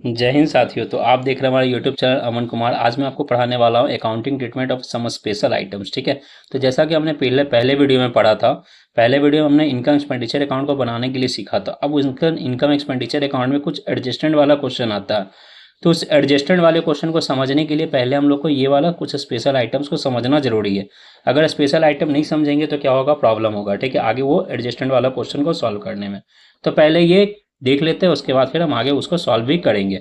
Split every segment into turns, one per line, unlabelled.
जय हिंद साथियों। तो आप देख रहे हैं हमारा यूट्यूब चैनल अमन कुमार। आज मैं आपको पढ़ाने वाला हूँ accounting treatment of some special items. ठीक है, तो जैसा कि हमने पहले पहले वीडियो में पढ़ा था, पहले वीडियो में हमने इनकम एक्सपेंडिचर अकाउंट को बनाने के लिए सीखा था। अब इनकम इनकम एक्सपेंडिचर अकाउंट में कुछ एडजस्टमेंट वाला क्वेश्चन आता है। तो उस एडजस्टमेंट वाले क्वेश्चन को समझने के लिए पहले हम लोग को ये वाला कुछ स्पेशल आइटम्स को समझना जरूरी है। अगर स्पेशल आइटम नहीं समझेंगे तो क्या होगा, प्रॉब्लम होगा। ठीक है, आगे वो एडजस्टमेंट वाला क्वेश्चन को सॉल्व करने में। तो पहले ये देख लेते हैं, उसके बाद फिर हम आगे उसको सॉल्व भी करेंगे।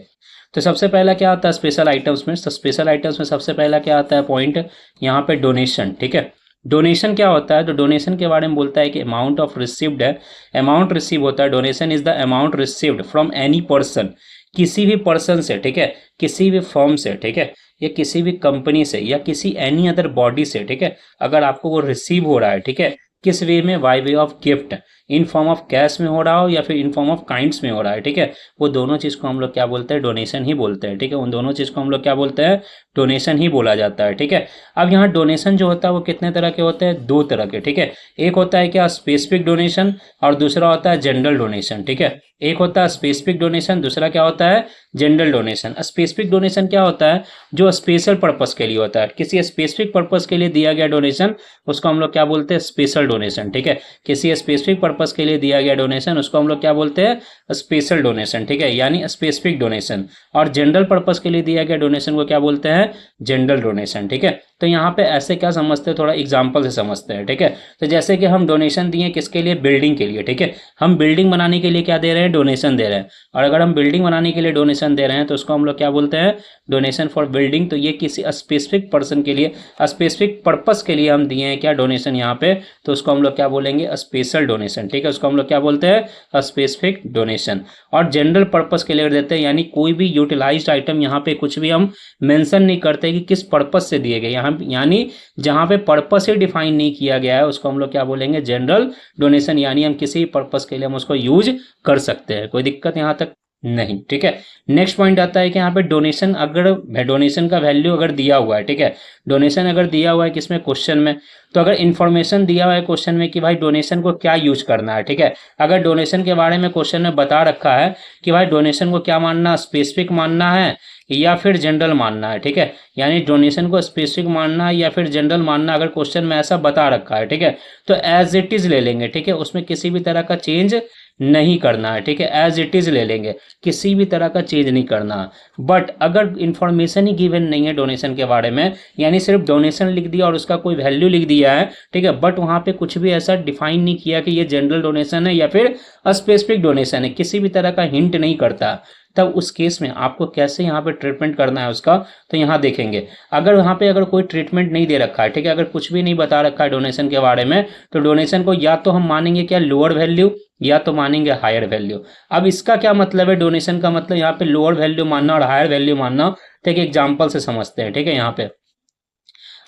तो सबसे पहला क्या आता है स्पेशल आइटम्स में, तो स्पेशल आइटम्स में सबसे पहला क्या आता है पॉइंट, यहाँ पे डोनेशन। ठीक है, डोनेशन क्या होता है, तो डोनेशन के बारे में बोलता है कि अमाउंट ऑफ रिसीव्ड है, अमाउंट रिसीव होता है। Donation is the amount received from any person, किसी भी पर्सन से, ठीक है, किसी भी फर्म से, ठीक है, या किसी भी कंपनी से या किसी एनी अदर बॉडी से। ठीक है, अगर आपको वो रिसीव हो रहा है, ठीक है, किस वे में, by way of gift, in form of cash में हो रहा हो या फिर इन फॉर्म ऑफ काइंड्स में हो रहा है। ठीक है, वो दोनों चीज़ को हम लोग क्या बोलते हैं, डोनेशन ही बोलते हैं। ठीक है, उन दोनों चीज़ को हम लोग क्या बोलते हैं, डोनेशन ही बोला जाता है। ठीक है, अब यहाँ डोनेशन जो होता है वो कितने तरह के होते हैं, दो तरह के। ठीक है, एक होता है क्या, स्पेसिफिक डोनेशन, और दूसरा होता है जनरल डोनेशन। ठीक है, एक होता है स्पेसिफिक डोनेशन, दूसरा क्या होता है, जनरल डोनेशन। स्पेसिफिक डोनेशन क्या होता है, जो स्पेशल पर्पस के लिए होता है, किसी स्पेसिफिक पर्पस के लिए दिया गया डोनेशन, उसको हम लोग क्या बोलते हैं, स्पेशल डोनेशन। ठीक है, किसी स्पेसिफिक पर्पस के लिए दिया गया डोनेशन, उसको हम लोग क्या बोलते हैं, स्पेशल डोनेशन। ठीक है, यानी स्पेसिफिक डोनेशन। और जनरल पर्पस के लिए दिया गया डोनेशन को क्या बोलते हैं, जनरल डोनेशन। ठीक है, तो यहाँ पे ऐसे क्या समझते हैं, थोड़ा एग्जाम्पल से समझते हैं। ठीक है, तो जैसे कि हम डोनेशन दिए किसके लिए, बिल्डिंग के लिए। ठीक है, हम बिल्डिंग बनाने के लिए क्या दे रहे हैं, डोनेशन दे रहे हैं। और अगर हम बिल्डिंग बनाने के लिए डोनेशन दे रहे हैं तो उसको हम लोग क्या बोलते हैं, डोनेशन फॉर बिल्डिंग। तो ये किसी स्पेसिफिक पर्सन के लिए, स्पेसिफिक पर्पस के लिए हम दिए हैं क्या, डोनेशन यहाँ पे, तो उसको हम लोग क्या बोलेंगे, स्पेशल डोनेशन। ठीक है, उसको हम लोग क्या बोलते हैं, स्पेसिफिक डोनेशन। और जनरल पर्पस के लिए देते हैं, यानी कोई भी यूटिलाइज्ड आइटम, यहाँ पे कुछ भी हम मेंशन नहीं करते कि किस पर्पस से दिए गए, यहाँ यानी जहाँ पे पर्पस ही डिफाइन नहीं किया गया है उसको हम लोग क्या बोलेंगे, जनरल डोनेशन। यानी हम किसी पर्पस के लिए हम उसको यूज कर सकते हैं, कोई दिक्कत यहाँ तक नहीं। ठीक है, नेक्स्ट पॉइंट आता है कि यहाँ पे डोनेशन, अगर डोनेशन का वैल्यू अगर दिया हुआ है, ठीक है, डोनेशन अगर दिया हुआ है किसमें, क्वेश्चन में, तो अगर इन्फॉर्मेशन दिया हुआ है क्वेश्चन में कि भाई डोनेशन को क्या यूज करना है। ठीक है, अगर डोनेशन के बारे में क्वेश्चन में बता रखा है कि भाई डोनेशन को क्या मानना, स्पेसिफिक मानना है या फिर जनरल मानना है। ठीक है, यानी डोनेशन को स्पेसिफिक मानना है या फिर जनरल मानना, अगर क्वेश्चन में ऐसा बता रखा है, ठीक है, तो एज इट इज ले लेंगे। ठीक है, उसमें किसी भी तरह का चेंज नहीं करना है। ठीक है, एज इट इज ले लेंगे, किसी भी तरह का चेंज नहीं करना। बट अगर इन्फॉर्मेशन ही गिवन नहीं है डोनेशन के बारे में, यानी सिर्फ डोनेशन लिख दिया और उसका कोई वैल्यू लिख दिया है, ठीक है, बट वहां पे कुछ भी ऐसा डिफाइन नहीं किया कि ये जनरल डोनेशन है या फिर स्पेसिफिक डोनेशन है, किसी भी तरह का हिंट नहीं करता, तब उस केस में आपको कैसे यहाँ पे ट्रीटमेंट करना है उसका, तो यहाँ देखेंगे। अगर यहाँ पे अगर कोई ट्रीटमेंट नहीं दे रखा है, ठीक है, अगर कुछ भी नहीं बता रखा है डोनेशन के बारे में, तो डोनेशन को या तो हम मानेंगे क्या, लोअर वैल्यू, या तो मानेंगे हायर वैल्यू। अब इसका क्या मतलब है, डोनेशन का मतलब यहाँ पे लोअर वैल्यू मानना और हायर वैल्यू मानना। ठीक है, एग्जाम्पल से समझते हैं। ठीक है, यहाँ पे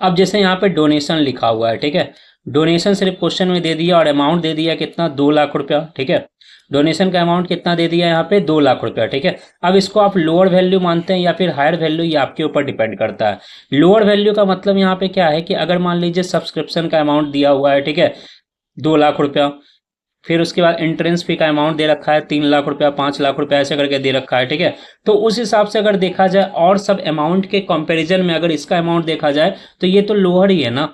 अब जैसे यहाँ पे डोनेशन लिखा हुआ है, ठीक है, डोनेशन सिर्फ क्वेश्चन में दे दिया और अमाउंट दे दिया कितना, 2 लाख रुपया। ठीक है, डोनेशन का अमाउंट कितना दे दिया यहाँ पे, 2 लाख रुपया। ठीक है, अब इसको आप लोअर वैल्यू मानते हैं या फिर हायर वैल्यू, ये आपके ऊपर डिपेंड करता है। लोअर वैल्यू का मतलब यहाँ पे क्या है कि अगर मान लीजिए सब्सक्रिप्शन का अमाउंट दिया हुआ है, ठीक है, 2 लाख रुपया, फिर उसके बाद एंट्रेंस फी का अमाउंट दे रखा है 3 लाख रुपया, 5 लाख रुपया, ऐसे करके दे रखा है। ठीक है, तो उस हिसाब से अगर देखा जाए और सब अमाउंट के कंपैरिजन में अगर इसका अमाउंट देखा जाए तो ये तो लोअर ही है ना।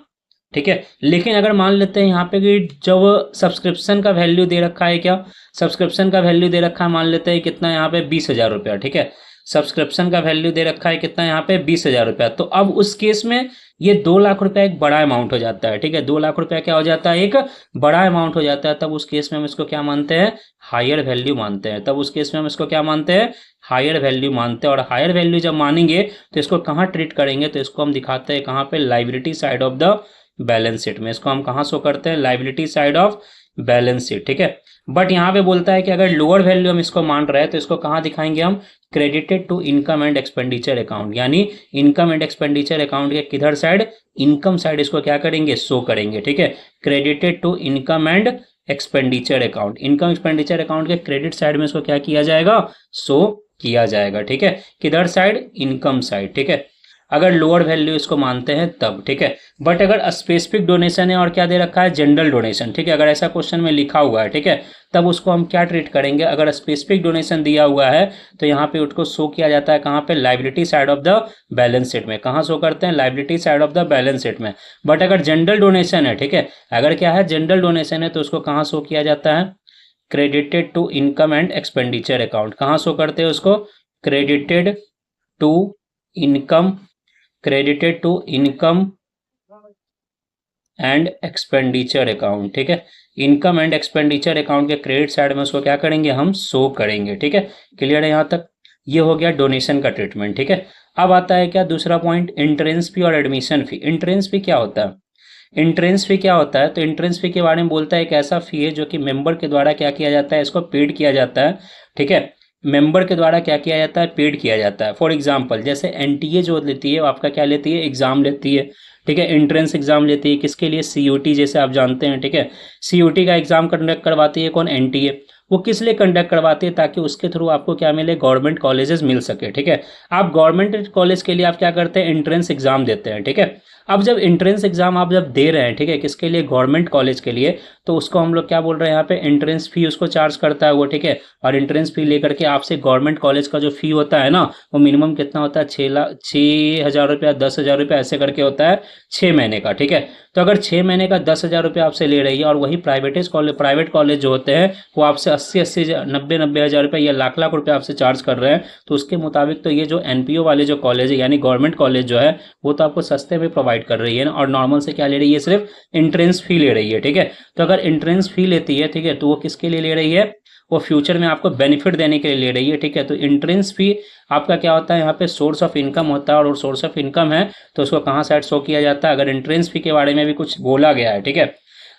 ठीक है, लेकिन अगर मान लेते हैं यहाँ पे कि जब सब्सक्रिप्शन का वैल्यू दे रखा है, क्या सब्सक्रिप्शन का वैल्यू दे रखा है, मान लेते हैं कितना यहाँ पे, 20,000 रुपया। ठीक है, सब्सक्रिप्शन का वैल्यू दे रखा है कितना यहाँ पे, 20,000 रुपया। तो अब उस केस में ये 2 लाख रुपया एक बड़ा अमाउंट हो जाता है। ठीक है, 2 लाख रुपया क्या हो जाता है, एक बड़ा अमाउंट हो जाता है। तब उस केस में हम इसको क्या मानते हैं, हायर वैल्यू मानते हैं। तब उस केस में हम इसको क्या मानते हैं, हायर वैल्यू मानते हैं। और हायर वैल्यू जब मानेंगे तो इसको कहाँ ट्रीट करेंगे, तो इसको हम दिखाते हैं कहाँ पे, liability side of the balance sheet में। इसको हम कहाँ शो करते हैं, liability side of balance sheet. ठीक है, बट यहाँ पे बोलता है कि अगर लोअर वैल्यू हम इसको मान रहे हैं तो इसको कहाँ दिखाएंगे हम, credited to income and expenditure account, यानी इनकम एंड एक्सपेंडिचर अकाउंट के किधर साइड, इनकम साइड इसको क्या करेंगे, शो करेंगे। ठीक है, credited to income and expenditure account, income expenditure account के क्रेडिट साइड में इसको क्या किया जाएगा, शो किया जाएगा। ठीक है, किधर साइड, इनकम साइड। ठीक है, अगर लोअर वैल्यू इसको मानते हैं तब, ठीक है। बट अगर स्पेसिफिक डोनेशन है और क्या दे रखा है, जनरल डोनेशन, ठीक है, अगर ऐसा क्वेश्चन में लिखा हुआ है, ठीक है, तब उसको हम क्या ट्रीट करेंगे। अगर स्पेसिफिक डोनेशन दिया हुआ है तो यहाँ पे उसको शो किया जाता है कहाँ पे, liability side of the balance sheet में। कहाँ शो करते हैं, liability side of the balance sheet में। बट अगर जनरल डोनेशन है, ठीक है, अगर क्या है जनरल डोनेशन है तो उसको कहाँ शो किया जाता है, credited to income and expenditure account. कहाँ शो करते हैं उसको, credited to income, credited to income and expenditure account, ठीक है। इनकम एंड एक्सपेंडिचर अकाउंट के क्रेडिट साइड में उसको क्या करेंगे, हम शो करेंगे, ठीक है। क्लियर है यहाँ तक, ये हो गया डोनेशन का ट्रीटमेंट, ठीक है। अब आता है क्या दूसरा पॉइंट, एंट्रेंस फी और एडमिशन फी। एंट्रेंस फी क्या होता है, एंट्रेंस फी क्या होता है, तो एंट्रेंस फी के बारे में बोलता है एक ऐसा फी है जो कि मेंबर के द्वारा क्या किया जाता है, इसको पेड किया जाता है, ठीक है। मेंबर के द्वारा क्या किया जाता है, पेड किया जाता है। फॉर एग्जांपल जैसे एनटीए जो लेती है वो आपका क्या लेती है, एग्जाम लेती है, ठीक है, एंट्रेंस एग्जाम लेती है, किसके लिए, सीयूटी, जैसे आप जानते हैं, ठीक है। सीयूटी का एग्जाम कंडक्ट करवाती है कौन, एनटीए। वो किस लिए कंडक्ट करवाती है, ताकि उसके थ्रू आपको क्या मिले, गवर्नमेंट कॉलेजेस मिल सके, ठीक है। आप गवर्नमेंट कॉलेज के लिए आप क्या करते हैं, एंट्रेंस एग्जाम देते हैं, ठीक है। अब जब एंट्रेंस एग्जाम आप जब दे रहे हैं, ठीक है, किसके लिए, गवर्नमेंट कॉलेज के लिए, तो उसको हम लोग क्या बोल रहे हैं यहाँ पे, एंट्रेंस फी उसको चार्ज करता है वो, ठीक है। और एंट्रेंस फी लेकर के आपसे गवर्नमेंट कॉलेज का जो फी होता है ना, वो मिनिमम कितना होता है, 6,000 रुपया, 10,000 रुपया ऐसे करके होता है 6 महीने का, ठीक है। तो अगर 6 महीने का 10,000 रुपया आपसे ले रही है, और वही प्राइवेट कॉलेज जो होते हैं वो आपसे 80 90 हज़ार रुपये या लाख लाख रुपये आपसे चार्ज कर रहे हैं, तो उसके मुताबिक तो ये जो एनपीओ वाले जो कॉलेज है यानी गवर्नमेंट कॉलेज जो है वो तो आपको सस्ते में प्रोवाइड कर रही है ना, और नॉर्मल से क्या ले रही है, सिर्फ एंट्रेंस फी ले रही है, ठीक है। तो अगर एंट्रेंस फी लेती है, ठीक है, तो वो किसके लिए ले रही है, वो फ्यूचर में आपको बेनिफिट देने के लिए ले रही है, ठीक है। तो एंट्रेंस फी आपका क्या होता है यहाँ पे, सोर्स ऑफ इनकम होता है, और सोर्स ऑफ इनकम है तो उसको कहाँ साइड शो किया जाता है। अगर एंट्रेंस फी के बारे में भी कुछ बोला गया है, ठीक है,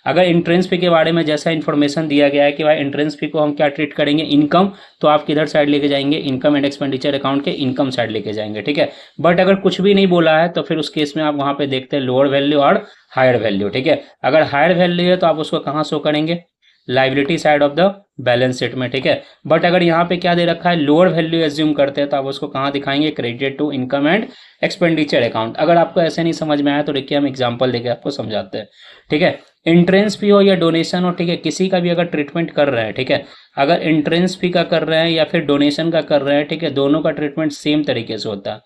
अगर एंट्रेंस फी के बारे में जैसा इन्फॉर्मेशन दिया गया है कि भाई एंट्रेंस फी को हम क्या ट्रीट करेंगे, इनकम, तो आप किधर साइड लेके जाएंगे, इनकम एंड एक्सपेंडिचर अकाउंट के इनकम साइड लेके जाएंगे, ठीक है। बट अगर कुछ भी नहीं बोला है तो फिर उस केस में आप वहां पे देखते हैं लोअर वैल्यू और हायर वैल्यू, ठीक है। अगर हायर वैल्यू है तो आप उसको कहाँ शो करेंगे, liability side of the balance sheet में, ठीक है। बट अगर यहाँ पे क्या दे रखा है, लोअर वैल्यू एज्यूम करते हैं तो आप उसको कहाँ दिखाएंगे, credited to income and expenditure account. अगर आपको ऐसे नहीं समझ में आया तो देखिए हम एग्जांपल देके आपको समझाते हैं, ठीक है। एंट्रेंस फी हो या डोनेशन हो, ठीक है, किसी का भी अगर ट्रीटमेंट कर रहे हैं, ठीक है, अगर एंट्रेंस फी का कर रहे हैं या फिर डोनेशन का कर रहे हैं, ठीक है, दोनों का ट्रीटमेंट सेम तरीके से होता है,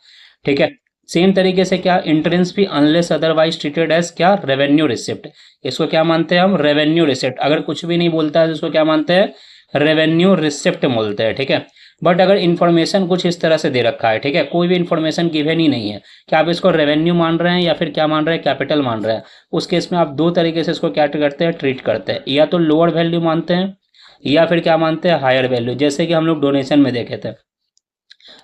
ठीक है। सेम तरीके से क्या, entrance fee unless otherwise treated as क्या, रेवेन्यू रिसिप्ट। इसको क्या मानते हैं हम, रेवेन्यू रिसिप्ट। अगर कुछ भी नहीं बोलता है तो इसको क्या मानते हैं, रेवेन्यू रिसिप्ट बोलते हैं, ठीक है। बट अगर इन्फॉर्मेशन कुछ इस तरह से दे रखा है, ठीक है, कोई भी इन्फॉर्मेशन गिवन ही नहीं है कि आप इसको रेवेन्यू मान रहे हैं या फिर क्या मान रहे हैं, कैपिटल मान रहे हैं, उस केस में आप दो तरीके से इसको क्या करते हैं, ट्रीट करते हैं, या तो लोअर वैल्यू मानते हैं या फिर क्या मानते हैं, हायर वैल्यू, जैसे कि हम लोग डोनेशन में देखे थे।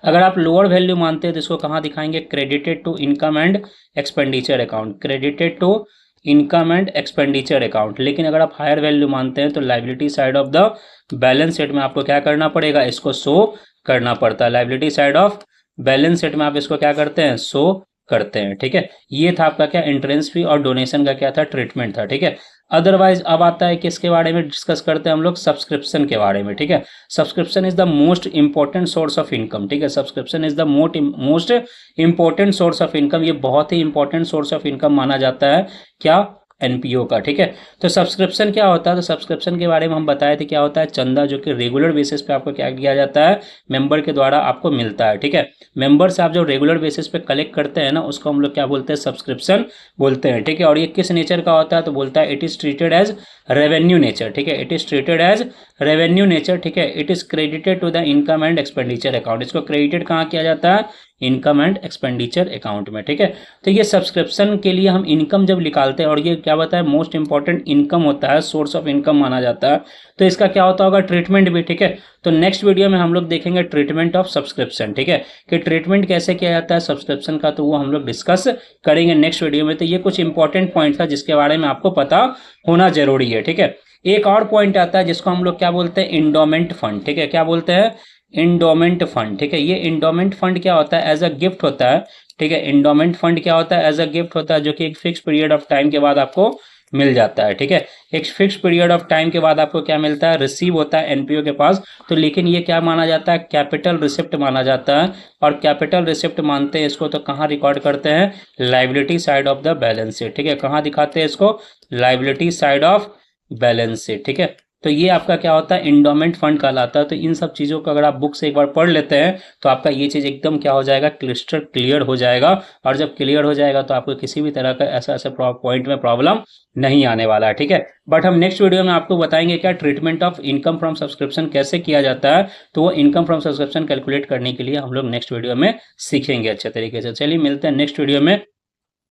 अगर आप लोअर वैल्यू मानते हैं तो इसको कहाँ दिखाएंगे, credited to income and expenditure account, credited to income and expenditure account. लेकिन अगर आप हायर वैल्यू मानते हैं तो liability side of the balance sheet में आपको क्या करना पड़ेगा, इसको शो करना पड़ता है। Liability side of balance sheet में आप इसको क्या करते हैं, शो करते हैं, ठीक है। ये था आपका क्या, एंट्रेंस फी और डोनेशन का क्या था, ट्रीटमेंट था, ठीक है। अदरवाइज अब आता है किसके बारे में डिस्कस करते हैं हम लोग, सब्सक्रिप्शन के बारे में, ठीक है। Subscription is the most important source of income, ठीक है। Subscription is the most important source of income, ये बहुत ही इंपॉर्टेंट सोर्स ऑफ इनकम माना जाता है क्या, एनपीओ का, ठीक है। तो सब्सक्रिप्शन क्या होता है, तो सब्सक्रिप्शन के बारे में हम बताए थे क्या होता है, चंदा जो कि रेगुलर बेसिस पे आपको क्या किया जाता है, मेंबर के द्वारा आपको मिलता है, ठीक है। मेंबर से आप जो रेगुलर बेसिस पे कलेक्ट करते हैं ना, उसको हम लोग क्या बोलते हैं, सब्सक्रिप्शन बोलते हैं, ठीक है। और ये किस नेचर का होता है, तो बोलता है it is treated as revenue nature, ठीक है, it is treated as revenue nature, ठीक है। It is credited to the income and expenditure account, इसको क्रेडिटेड कहाँ किया जाता है, इनकम एंड एक्सपेंडिचर अकाउंट में, ठीक है। तो ये सब्सक्रिप्शन के लिए हम इनकम जब निकालते हैं, और ये क्या बताया, मोस्ट इंपॉर्टेंट इनकम होता है, सोर्स ऑफ इनकम माना जाता है, तो इसका क्या होता होगा, ट्रीटमेंट भी, ठीक है। तो नेक्स्ट वीडियो में हम लोग देखेंगे ट्रीटमेंट ऑफ सब्सक्रिप्शन, ठीक है, कि ट्रीटमेंट कैसे किया जाता है सब्सक्रिप्शन का, तो वो हम लोग डिस्कस करेंगे नेक्स्ट वीडियो में। तो ये कुछ इंपॉर्टेंट पॉइंट था जिसके बारे में आपको पता होना जरूरी है, ठीक है। एक और पॉइंट आता है जिसको हम लोग क्या बोलते हैं, इंडोमेंट फंड, ठीक है। क्या बोलते हैं, इंडोमेंट फंड, ठीक है। ये इंडोमेंट फंड क्या होता है, एज अ गिफ्ट होता है, ठीक है। इंडोमेंट फंड क्या होता है, एज अ गिफ्ट होता है, जो कि एक फिक्स पीरियड ऑफ टाइम के बाद आपको मिल जाता है। ठीक है, एक फिक्स पीरियड ऑफ टाइम के बाद आपको क्या मिलता है, रिसीव होता है एनपीओ के पास। तो लेकिन ये क्या माना जाता है, कैपिटल रिसिप्ट माना जाता है। और कैपिटल रिसिप्ट मानते हैं इसको तो कहाँ रिकॉर्ड करते हैं, liability side of the balance sheet. ठीक है, कहाँ दिखाते हैं इसको, liability side of balance sheet. ठीक है, तो ये आपका क्या होता है, इंडोमेंट फंड कहलाता है। तो इन सब चीज़ों को अगर आप बुक से एक बार पढ़ लेते हैं तो आपका ये चीज़ एकदम क्या हो जाएगा, क्लिस्टर क्लियर हो जाएगा। और जब क्लियर हो जाएगा तो आपको किसी भी तरह का ऐसा ऐसा पॉइंट में प्रॉब्लम नहीं आने वाला है। ठीक है, बट हम नेक्स्ट वीडियो में आपको बताएंगे क्या treatment of income from subscription कैसे किया जाता है। तो वो इनकम फ्रॉम सब्सक्रिप्शन कैलकुलेट करने के लिए हम लोग नेक्स्ट वीडियो में सीखेंगे अच्छे तरीके से। चलिए मिलते हैं नेक्स्ट वीडियो में।